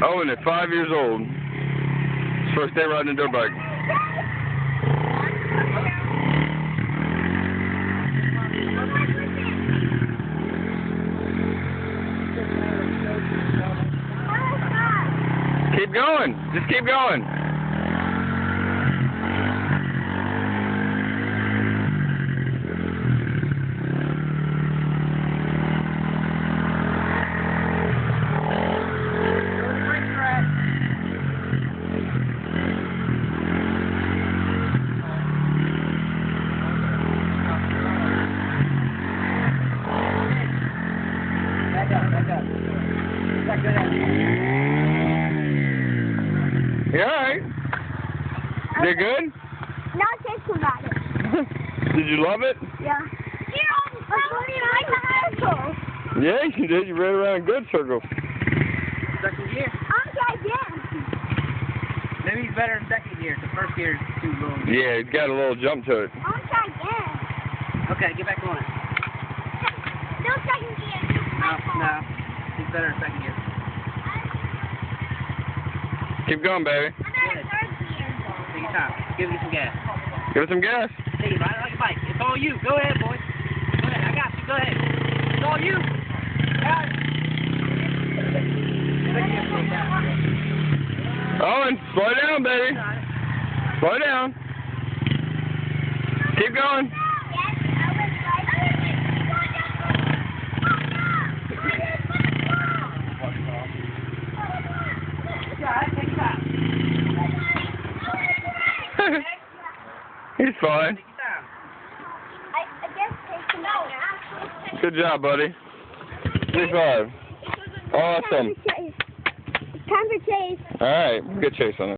Owen at 5 years old. His first day riding a dirt bike. Keep going. Just keep going. You alright? You good? No, taste about it. Did you love it? Yeah. Yeah, you did. You ran around in good circles. Second gear. I'm again. Maybe he's better in second gear. The first gear is too low. Yeah, he's got a little jump to it. I'm again. Okay, get back on it. No second gear. No. He's better in second gear. Keep going, baby. I'm in third gear. Take your time. Give it some gas. Give it some gas. Hey, ride it like a bike. It's all you. Go ahead, boy. Go ahead. I got you. Go ahead. It's all you. Got it. Owen, slow down, baby. Slow down. Keep going. He's fine. Good job, buddy. 3-5. Awesome. Time for chase. All right, good chase on it.